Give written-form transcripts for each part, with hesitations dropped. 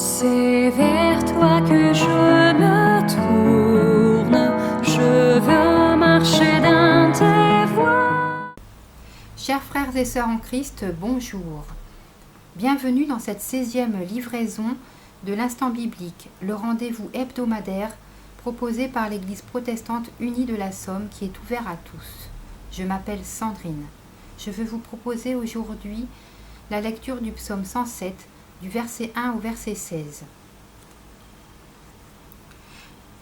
C'est vers toi que je me tourne, je veux marcher dans tes voies. Chers frères et sœurs en Christ, bonjour. Bienvenue dans cette 16e livraison de l'Instant biblique, le rendez-vous hebdomadaire proposé par l'Église protestante unie de la Somme qui est ouvert à tous. Je m'appelle Sandrine. Je veux vous proposer aujourd'hui la lecture du psaume 107, du verset 1 au verset 16.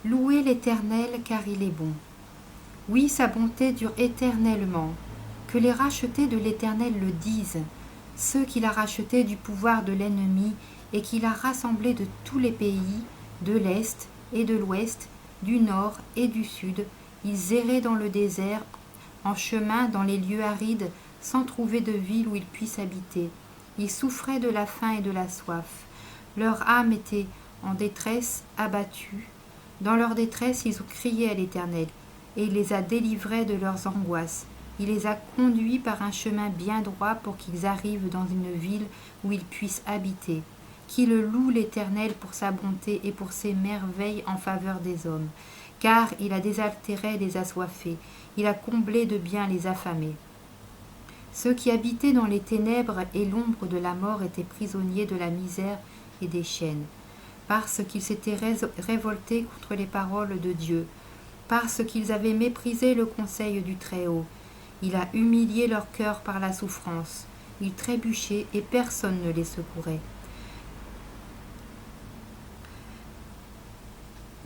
Louez l'Éternel car il est bon. Oui, sa bonté dure éternellement. Que les rachetés de l'Éternel le disent, ceux qu'il a rachetés du pouvoir de l'ennemi et qu'il a rassemblés de tous les pays, de l'Est et de l'Ouest, du Nord et du Sud. Ils erraient dans le désert, en chemin dans les lieux arides, sans trouver de ville où ils puissent habiter. Ils souffraient de la faim et de la soif. Leur âme était en détresse, abattue. Dans leur détresse, ils ont crié à l'Éternel, et il les a délivrés de leurs angoisses. Il les a conduits par un chemin bien droit pour qu'ils arrivent dans une ville où ils puissent habiter. Qu'il loue l'Éternel pour sa bonté et pour ses merveilles en faveur des hommes. Car il a désaltéré les assoiffés, il a comblé de bien les affamés. Ceux qui habitaient dans les ténèbres et l'ombre de la mort étaient prisonniers de la misère et des chaînes, parce qu'ils s'étaient révoltés contre les paroles de Dieu, parce qu'ils avaient méprisé le conseil du Très-Haut. Il a humilié leur cœur par la souffrance. Ils trébuchaient et personne ne les secourait.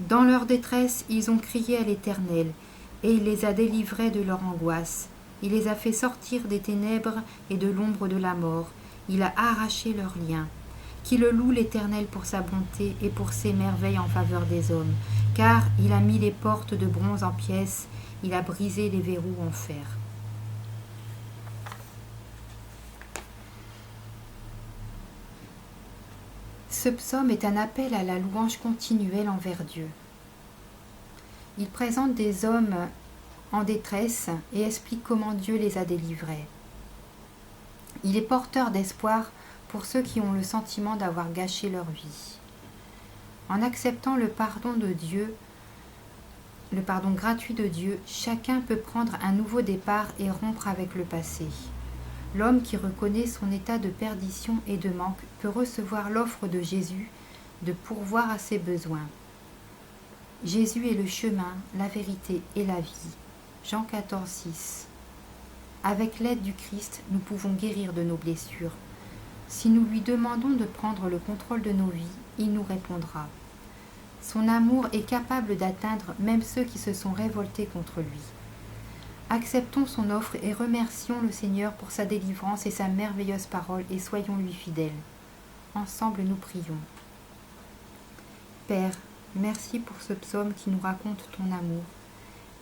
Dans leur détresse, ils ont crié à l'Éternel, et il les a délivrés de leur angoisse. Il les a fait sortir des ténèbres et de l'ombre de la mort. Il a arraché leurs liens. Qu'il loue l'Éternel pour sa bonté et pour ses merveilles en faveur des hommes. Car il a mis les portes de bronze en pièces, il a brisé les verrous en fer. Ce psaume est un appel à la louange continuelle envers Dieu. Il présente des hommes en détresse et explique comment Dieu les a délivrés. Il est porteur d'espoir pour ceux qui ont le sentiment d'avoir gâché leur vie. En acceptant le pardon de Dieu, le pardon gratuit de Dieu, chacun peut prendre un nouveau départ et rompre avec le passé. L'homme qui reconnaît son état de perdition et de manque peut recevoir l'offre de Jésus de pourvoir à ses besoins. Jésus est le chemin, la vérité et la vie. Jean 14, 6. Avec l'aide du Christ, nous pouvons guérir de nos blessures. Si nous lui demandons de prendre le contrôle de nos vies, il nous répondra. Son amour est capable d'atteindre même ceux qui se sont révoltés contre lui. Acceptons son offre et remercions le Seigneur pour sa délivrance et sa merveilleuse parole et soyons lui fidèles. Ensemble, nous prions. Père, merci pour ce psaume qui nous raconte ton amour.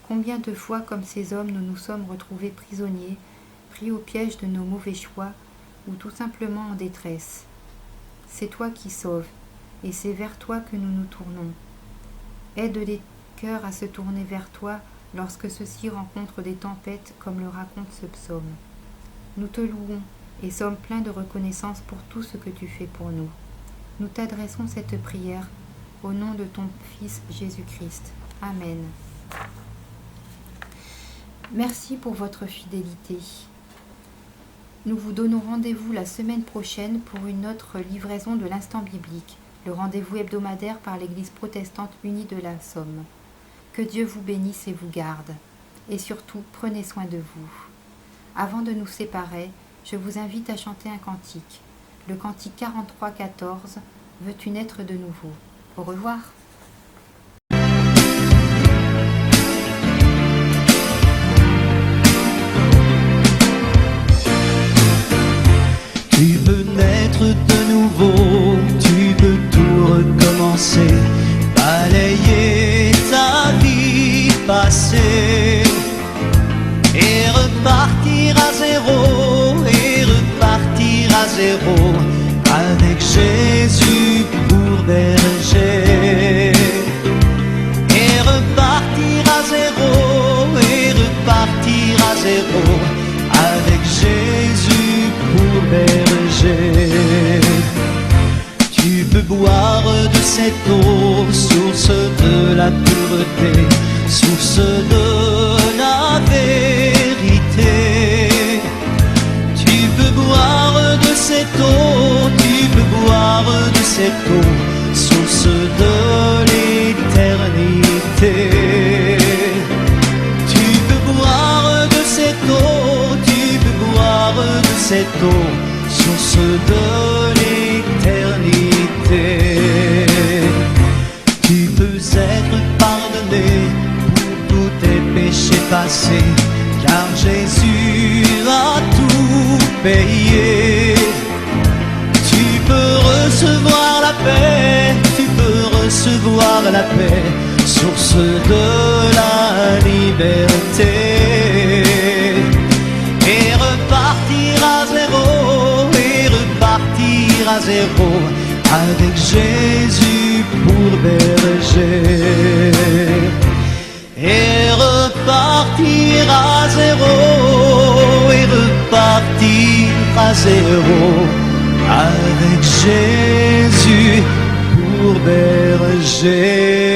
Combien de fois, comme ces hommes, nous nous sommes retrouvés prisonniers, pris au piège de nos mauvais choix, ou tout simplement en détresse. C'est toi qui sauves, et c'est vers toi que nous nous tournons. Aide les cœurs à se tourner vers toi lorsque ceux-ci rencontrent des tempêtes, comme le raconte ce psaume. Nous te louons et sommes pleins de reconnaissance pour tout ce que tu fais pour nous. Nous t'adressons cette prière au nom de ton Fils Jésus-Christ. Amen. Merci pour votre fidélité. Nous vous donnons rendez-vous la semaine prochaine pour une autre livraison de l'Instant biblique, le rendez-vous hebdomadaire par l'Église protestante unie de la Somme. Que Dieu vous bénisse et vous garde. Et surtout, prenez soin de vous. Avant de nous séparer, je vous invite à chanter un cantique. Le cantique 43, 14, « Veux-tu naître de nouveau ?» Au revoir. Tu peux naître de nouveau, tu peux tout recommencer, balayer ta vie passée et repartir à zéro, avec Jésus pour berger. Et repartir à zéro, avec Jésus pour berger. Tu boire de cette eau, source de la pureté, source de la vérité. Tu peux boire de cette eau, tu peux boire de cette eau, source de l'éternité. Tu peux boire de cette eau, tu peux boire de cette eau, source de l'éternité. Tu peux être pardonné pour tous tes péchés passés, car Jésus a tout payé. Tu peux recevoir la paix, tu peux recevoir la paix, source de la liberté. Et repartir à zéro, et repartir à zéro, avec Jésus pour berger. Et repartir à zéro, et repartir à zéro, avec Jésus pour berger.